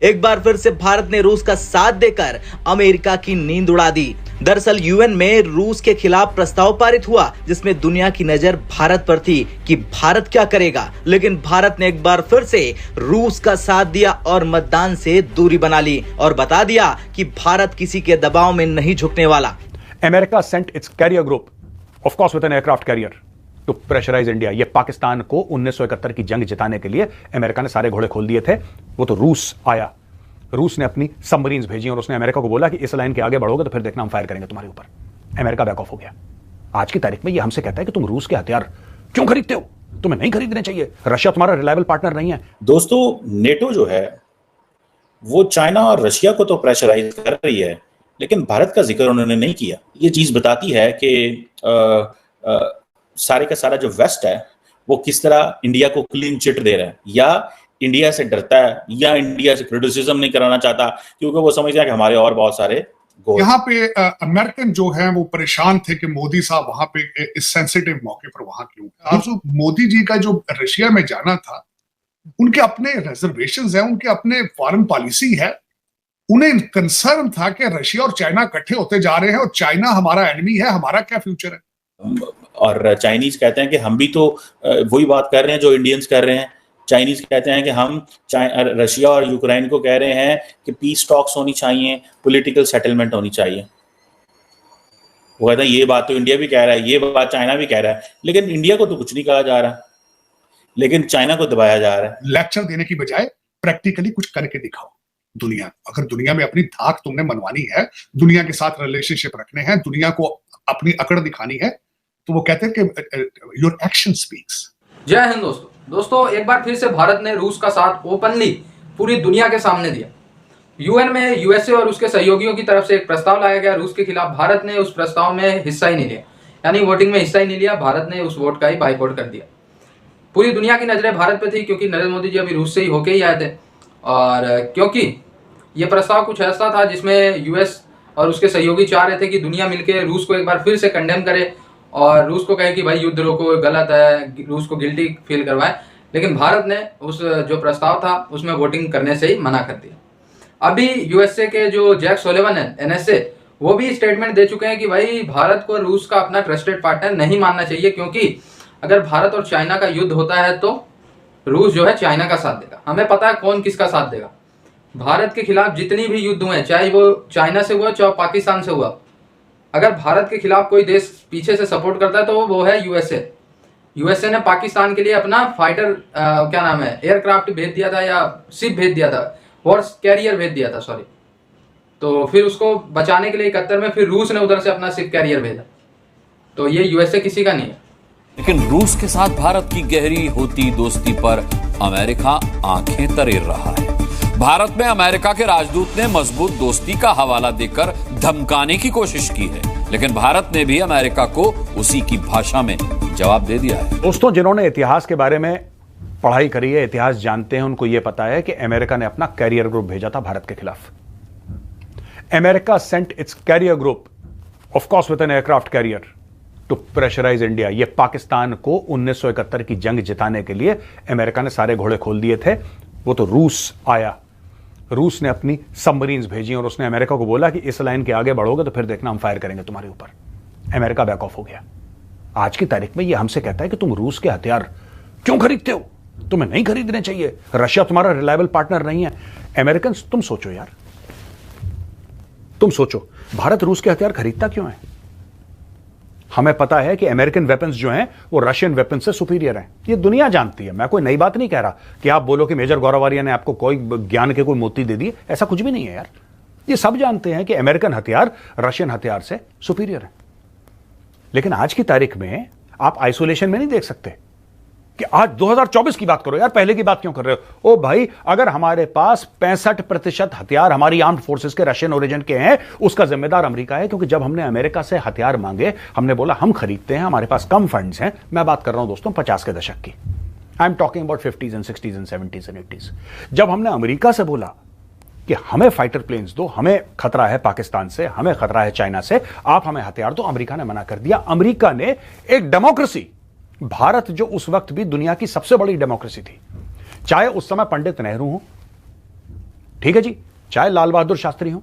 एक बार फिर से भारत ने रूस का साथ देकर अमेरिका की नींद उड़ा दी। दरअसल यूएन में रूस के खिलाफ प्रस्ताव पारित हुआ जिसमें दुनिया की नजर भारत पर थी कि भारत क्या करेगा, लेकिन भारत ने एक बार फिर से रूस का साथ दिया और मतदान से दूरी बना ली और बता दिया कि भारत किसी के दबाव में नहीं झुकने वाला। America sent its carrier group, of course with an aircraft carrier, to pressurise India. ये पाकिस्तान को 1971 की जंग जिताने के लिए अमेरिका ने सारे घोड़े खोल दिए थे। वो तो रूस आया, रूस ने अपनी सबमरीन्स भेजी और उसने अमेरिका को बोला कि इस लाइन के आगे बढ़ोगे तो फिर देखना हम फायर करेंगे तुम्हारे ऊपर। अमेरिका बैक ऑफ हो गया। आज की तारीख में ये हमसे कहता है कि तुम रूस के हथियार क्यों खरीदते हो, तुम्हें नहीं खरीदने चाहिए, रशिया तुम्हारा रिलायबल पार्टनर नहीं है। दोस्तों, नेटो जो है वो चाइना और रशिया को तो प्रेशराइज कर रही है, लेकिन भारत का जिक्र उन्होंने नहीं किया। ये चीज बताती है कि सारे का सारा जो वेस्ट है वो किस तरह इंडिया को क्लीन चिट दे रहा है, या इंडिया से डरता है, या इंडिया से क्रिटिसिज्म नहीं कराना चाहता क्योंकि वो समझता है कि हमारे और बहुत सारे गोल। यहाँ पे अमेरिकन जो है वो परेशान थे कि मोदी साहब वहां पे इस सेंसिटिव मौके पर वहां क्यों। अब मोदी जी का जो रशिया में जाना था, उनके अपने रिजर्वेशंस हैं, उनके अपने फॉरेन पॉलिसी है। उन्हें कंसर्न था कि रशिया और चाइना इकट्ठे होते जा रहे हैं और चाइना हमारा एनिमी है, हमारा क्या फ्यूचर है। और चाइनीज कहते हैं कि हम भी तो वही बात कर रहे हैं जो इंडियंस कर रहे हैं। चाइनीज कहते हैं कि हम रशिया और यूक्रेन को कह रहे हैं कि पीस टॉक्स होनी चाहिए, पॉलिटिकल सेटलमेंट होनी चाहिए। वो कहते हैं ये बात तो इंडिया भी कह रहा है, ये बात चाइना भी कह रहा है, लेकिन इंडिया को तो कुछ नहीं कहा जा रहा, लेकिन चाइना को दबाया जा रहा है। लेक्चर देने की बजाय प्रैक्टिकली कुछ करके दिखाओ। अगर दुनिया में अपनी धाक तुमने मनवानी है, दुनिया के साथ रिलेशनशिप रखने हैं, दुनिया को अपनी अकड़ दिखानी है, तो वो कहते हैं कि योर एक्शन स्पीक्स। जय हिंद दोस्तों, एक बार फिर से भारत ने रूस का साथ ओपनली पूरी दुनिया के सामने दिया। यूएन में यूएसए और उसके सहयोगियों की तरफ से एक प्रस्ताव लाया गया रूस के खिलाफ। भारत ने उस प्रस्ताव में हिस्सा ही नहीं लिया, यानी वोटिंग में हिस्सा ही नहीं लिया। भारत ने उस वोट का ही बाइकआउट कर दिया। पूरी दुनिया की नजरें भारत पे थी क्योंकि नरेंद्र मोदी जी अभी रूस से ही होके ही आए थे, और क्योंकि ये प्रस्ताव कुछ ऐसा था जिसमें यूएस और उसके सहयोगी चाह रहे थे कि दुनिया मिलकर रूस को एक बार फिर से कंडेम करे और रूस को कहे कि भाई युद्ध रोको, गलत है, रूस को गिल्टी फील करवाए। लेकिन भारत ने उस जो प्रस्ताव था उसमें वोटिंग करने से ही मना कर दिया। अभी यूएसए के जो जैक सोलिवन है, एनएसए, वो भी स्टेटमेंट दे चुके हैं कि भाई भारत को रूस का अपना ट्रस्टेड पार्टनर नहीं मानना चाहिए, क्योंकि अगर भारत और चाइना का युद्ध होता है तो रूस जो है चाइना का साथ देगा। हमें पता है कौन किसका साथ देगा। भारत के खिलाफ जितनी भी युद्ध हुए, चाहे वो चाइना से हुआ चाहे पाकिस्तान से हुआ, अगर भारत के खिलाफ कोई देश पीछे से सपोर्ट करता है तो वो है यूएसए। यूएसए ने पाकिस्तान के लिए अपना फाइटर क्या नाम है, एयरक्राफ्ट भेज दिया था, या शिप भेज दिया था, हॉर्स कैरियर भेज दिया था, सॉरी। तो फिर उसको बचाने के लिए 71 में फिर रूस ने उधर से अपना शिप कैरियर भेजा। तो ये यूएसए किसी का नहीं है। लेकिन रूस के साथ भारत की गहरी होती दोस्ती पर अमेरिका आंखें तरेर रहा है। भारत में अमेरिका के राजदूत ने मजबूत दोस्ती का हवाला देकर धमकाने की कोशिश की है, लेकिन भारत ने भी अमेरिका को उसी की भाषा में जवाब दे दिया है। दोस्तों, जिन्होंने इतिहास के बारे में पढ़ाई करी है, इतिहास जानते हैं, उनको यह पता है कि अमेरिका ने अपना कैरियर ग्रुप भेजा था भारत के खिलाफ। America sent its carrier group, of course with an aircraft carrier, to pressurise India. ये पाकिस्तान को 1971 की जंग जिताने के लिए अमेरिका ने सारे घोड़े खोल दिए थे। वो तो रूस आया, रूस ने अपनी सबमरीन्स भेजी और उसने अमेरिका को बोला कि इस लाइन के आगे बढ़ोगे तो फिर देखना हम फायर करेंगे तुम्हारे ऊपर। अमेरिका बैक ऑफ हो गया। आज की तारीख में ये हमसे कहता है कि तुम रूस के हथियार क्यों खरीदते हो, तुम्हें नहीं खरीदने चाहिए, रशिया तुम्हारा रिलायबल पार्टनर नहीं है। अमेरिकन, तुम सोचो यार, तुम सोचो, भारत रूस के हथियार खरीदता क्यों है? हमें पता है कि अमेरिकन वेपन्स जो हैं वो रशियन वेपन्स से सुपीरियर हैं। ये दुनिया जानती है। मैं कोई नई बात नहीं कह रहा कि आप बोलो कि मेजर गौरवारिया ने आपको कोई ज्ञान के कोई मोती दे दी, ऐसा कुछ भी नहीं है यार। ये सब जानते हैं कि अमेरिकन हथियार रशियन हथियार से सुपीरियर है। लेकिन आज की तारीख में आप आइसोलेशन में नहीं देख सकते कि आज 2024 की बात करो यार, पहले की बात क्यों कर रहे हो? ओ भाई, अगर हमारे पास 65% हथियार हमारी आर्म्ड फोर्सेस के रशियन ओरिजिन के हैं, उसका जिम्मेदार अमेरिका है। क्योंकि जब हमने अमेरिका से हथियार मांगे, हमने बोला हम खरीदते हैं, हमारे पास कम फंड्स हैं। मैं बात कर रहा हूं दोस्तों 50 के दशक की। I am talking about 50s and 60s and 70s and 80s। जब हमने अमेरिका से बोला कि हमें फाइटर प्लेन्स दो, हमें खतरा है पाकिस्तान से, हमें खतरा है चाइना से, आप हमें हथियार दो, अमेरिका ने मना कर दिया। अमेरिका ने एक डेमोक्रेसी, भारत जो उस वक्त भी दुनिया की सबसे बड़ी डेमोक्रेसी थी, चाहे उस समय पंडित नेहरू हो, ठीक है जी, चाहे लाल बहादुर शास्त्री हो,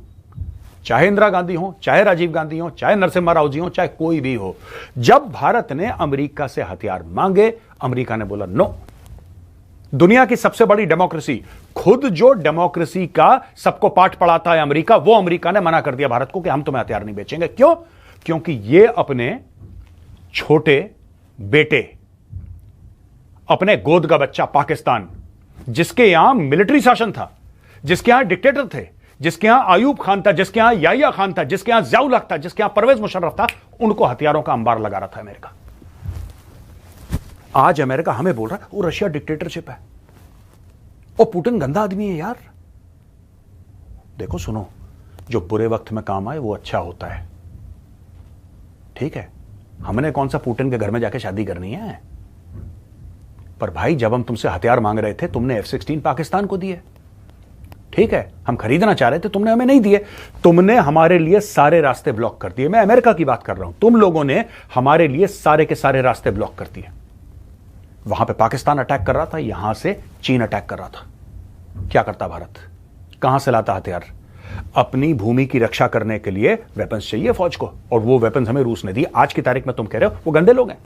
चाहे इंदिरा गांधी हो, चाहे राजीव गांधी हो, चाहे नरसिम्हा राव जी हो, चाहे कोई भी हो, जब भारत ने अमेरिका से हथियार मांगे, अमेरिका ने बोला नो। दुनिया की सबसे बड़ी डेमोक्रेसी, खुद जो डेमोक्रेसी का सबको पाठ पढ़ाता है अमेरिका, वो अमेरिका ने मना कर दिया भारत को कि हम तुम्हें हथियार नहीं बेचेंगे। क्यों? क्योंकि ये अपने छोटे बेटे, अपने गोद का बच्चा पाकिस्तान, जिसके यहां मिलिट्री शासन था, जिसके यहां डिक्टेटर थे, जिसके यहां आयूब खान था, जिसके यहां याहिया खान था, जिसके यहां ज़ियाउल हक था, जिसके यहां परवेज मुशर्रफ था, उनको हथियारों का अंबार लगा रहा था अमेरिका। आज अमेरिका हमें बोल रहा है वो रशिया डिक्टेटरशिप है, वो पुतिन गंदा आदमी है। यार देखो, सुनो, जो बुरे वक्त में काम आए वो अच्छा होता है, ठीक है? हमने कौन सा पुतिन के घर में जाके शादी करनी है? पर भाई, जब हम तुमसे हथियार मांग रहे थे, तुमने F-16 पाकिस्तान को दिए, ठीक है? हम खरीदना चाह रहे थे, तुमने हमें नहीं दिए। तुमने हमारे लिए सारे रास्ते ब्लॉक कर दिए। मैं अमेरिका की बात कर रहा हूं। तुम लोगों ने हमारे लिए सारे के सारे रास्ते ब्लॉक कर दिए। वहां पे पाकिस्तान अटैक कर रहा था, यहां से चीन अटैक कर रहा था। क्या करता भारत? कहां से लाता हथियार? अपनी भूमि की रक्षा करने के लिए वेपन्स चाहिए फौज को, और वो वेपन्स हमें रूस ने दिए। आज की तारीख में तुम कह रहे हो वो गंदे लोग हैं।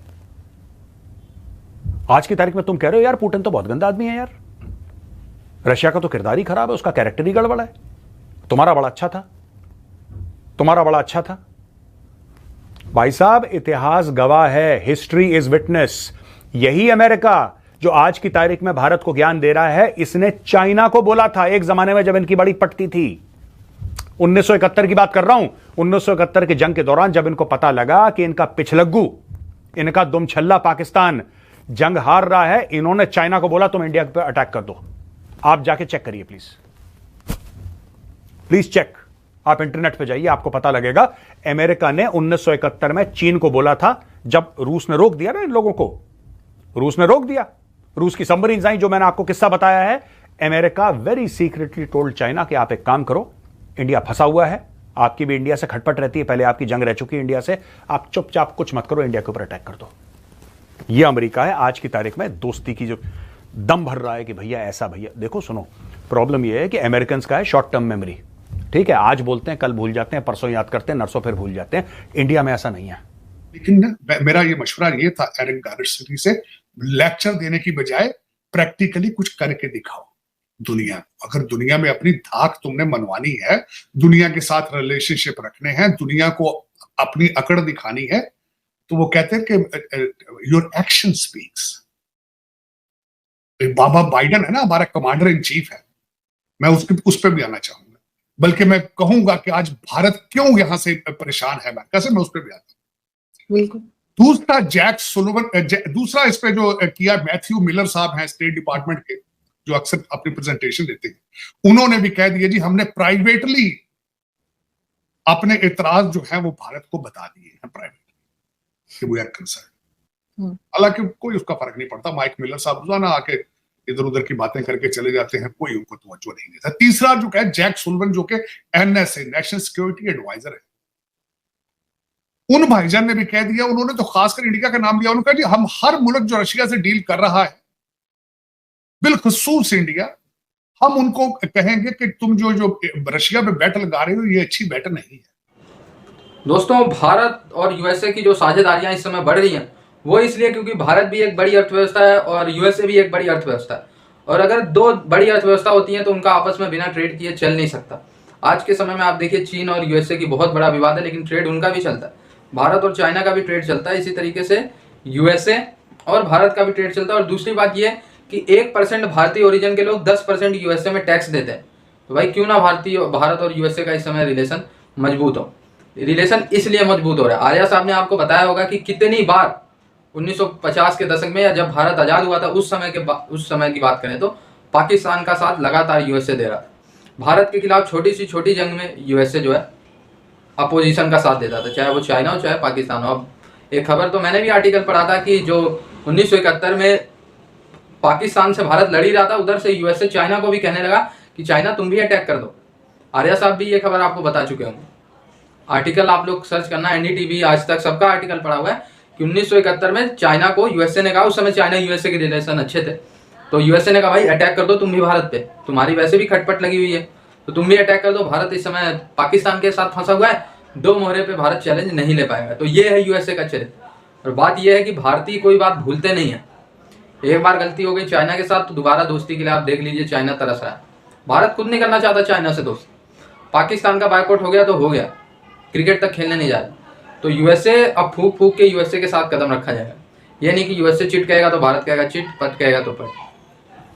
आज की तारीख में तुम कह रहे हो यार पुतिन तो बहुत गंदा आदमी है। यार रशिया का तो किरदार ही खराब है, उसका कैरेक्टर ही गड़बड़ है। तुम्हारा बड़ा अच्छा था, तुम्हारा बड़ा अच्छा था। भाई साहब, इतिहास गवाह है, हिस्ट्री इज विटनेस। यही अमेरिका जो आज की तारीख में भारत को ज्ञान दे रहा है, इसने चाइना को बोला था एक जमाने में जब इनकी बड़ी पटती थी। 1971 की बात कर रहा हूं। 1971 की जंग के दौरान जब इनको पता लगा कि इनका पिछलग्गू, इनका दुमछल्ला पाकिस्तान जंग हार रहा है, इन्होंने चाइना को बोला तुम इंडिया पर अटैक कर दो। आप जाके चेक करिए प्लीज, प्लीज चेक। आप इंटरनेट पे जाइए, आपको पता लगेगा। अमेरिका ने 1971 में चीन को बोला था, जब रूस ने रोक दिया ना इन लोगों को, रूस ने रोक दिया, रूस की सबमरीन्स आई, जो मैंने आपको किस्सा बताया है। America very secretly told China कि आप एक काम करो, इंडिया फंसा हुआ है, आपकी भी इंडिया से खटपट रहती है, पहले आपकी जंग रह चुकी है इंडिया से, आप चुपचाप कुछ मत करो, इंडिया के ऊपर अटैक कर दो। यह अमेरिका है आज की तारीख में दोस्ती की जो दम भर रहा है कि भैया ऐसा, भैया देखो सुनो, प्रॉब्लम यह है कि अमेरिकन का है शॉर्ट टर्म मेमोरी, ठीक है? आज बोलते हैं, कल भूल जाते हैं, परसों याद करते हैं, नरसों फिर भूल जाते हैं। इंडिया में ऐसा नहीं है। लेकिन ना, मेरा ये मशवरा ये था एरिक गारस्टी से, लेक्चर देने की बजाय प्रैक्टिकली कुछ करके दिखाओ दुनिया को। अगर दुनिया में अपनी धाक तुमने मनवानी है, दुनिया के साथ रिलेशनशिप रखने हैं, दुनिया को अपनी अकड़ दिखानी है, तो वो कहते हैं कि your action speaks. Baba Biden है ना, हमारा कमांडर इन चीफ है, मैं उस पर भी आना चाहूंगा। बल्कि मैं कहूंगा कि आज भारत क्यों यहां से परेशान है अमेरिका से, मैं उस पर भी आता हूं। बिल्कुल। दूसरा जैक सुलिवन, दूसरा इस पे जो किया मैथ्यू मिलर साहब हैं स्टेट डिपार्टमेंट के, जो अक्सर अपनी प्रेजेंटेशन देते हैं, उन्होंने भी कह दिया जी हमने प्राइवेटली अपने एतराज जो है वो भारत को बता दिए हैं प्राइवेटली कि वी आर कंसर्न। हालांकि कोई उसका फर्क नहीं पड़ता, माइक मिलर साहब रोजाना आके इधर उधर की बातें करके चले जाते हैं, कोई उनको तवज्जो नहीं देता। तीसरा जो है जैक सुलिवन, जो कि NSA नेशनल सिक्योरिटी एडवाइजर है, उन भाईजान ने भी कह दिया, उन्होंने तो खासकर इंडिया का नाम लिया, उन्होंने कहा जी हम हर मुल्क जो रशिया से डील कर रहा है, बिलखुसूस इंडिया, हम उनको कहेंगे कि तुम जो रशिया पे बैट लगा रहे हो ये अच्छी बैट नहीं है। दोस्तों, भारत और यूएसए की जो साझेदारियां इस समय बढ़ रही हैं, वो इसलिए क्योंकि भारत भी एक बड़ी अर्थव्यवस्था है और यूएसए भी एक बड़ी अर्थव्यवस्था है, और अगर दो बड़ी अर्थव्यवस्था होती हैं तो उनका आपस में बिना ट्रेड किए चल नहीं सकता। आज के समय में आप देखिए, चीन और यूएसए की बहुत बड़ा विवाद है, लेकिन ट्रेड उनका भी चलता है, भारत और चाइना का भी ट्रेड चलता है, इसी तरीके से यूएसए और भारत का भी ट्रेड चलता है। और दूसरी बात यह कि 1% भारतीय ओरिजिन के लोग 10% यूएसए में टैक्स देते हैं, तो भाई क्यों ना भारत और यूएसए का इस समय रिलेशन मजबूत हो। रिलेशन इसलिए मजबूत हो रहा है, आर्या साहब ने आपको बताया होगा कि कितनी बार 1950 के दशक में, या जब भारत आज़ाद हुआ था उस समय की बात करें तो पाकिस्तान का साथ लगातार यूएसए दे रहा था। भारत के खिलाफ छोटी जंग में यूएसए जो है अपोजिशन का साथ देता था, चाहे वो चाइना हो चाहे पाकिस्तान हो। अब एक खबर तो मैंने भी आर्टिकल पढ़ा था कि जो 1971 में पाकिस्तान से भारत लड़ ही रहा था, उधर से यूएसए चाइना को भी कहने लगा कि चाइना तुम भी अटैक कर दो। आर्या साहब भी ये खबर आपको बता चुके होंगे, आर्टिकल आप लोग सर्च करना, NDTV आज तक सबका आर्टिकल पढ़ा हुआ है कि 1971 में चाइना को यूएसए ने कहा, उस समय चाइना यूएसए के रिलेशन अच्छे थे, तो यूएसए ने कहा भाई अटैक कर दो तुम भी भारत पे, तुम्हारी वैसे भी खटपट लगी हुई है। तो तुम भी अटैक कर दो। भारत इस समय पाकिस्तान के साथ फंसा हुआ है, 2 मोहरे पे भारत चैलेंज नहीं ले पाएगा। तो ये है यूएसए का चैलेंज। और बात ये है कि भारतीय कोई बात भूलते नहीं है। एक बार गलती हो गई चाइना के साथ तो दोबारा दोस्ती के लिए आप देख लीजिए चाइना तरस रहा है। भारत खुद नहीं करना चाहता चाइना से दोस्त। पाकिस्तान का बायकॉट हो गया तो हो गया, क्रिकेट तक खेलने नहीं जा रहा। तो यूएसए अब फूक फूक के यूएसए के साथ कदम रखा जाएगा। ये नहीं कि यूएसए चिट कहेगा तो भारत कहेगा चिट, पट कहेगा तो पट।